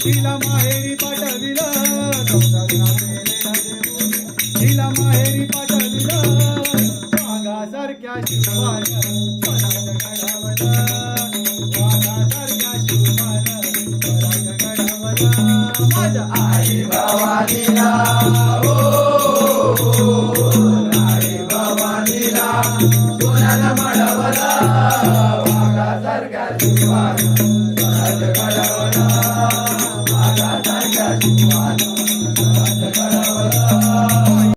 तिला माहेरी पाठविला तिला माहेरी पाठविला वाघासारख्या शिवान स्वराज घडवला वाघासारख्या शिवान स्वराज घडवला माझ्या आई भवानीला आई भवानीला सोन्याला मडवला वाघासारख्या शिवान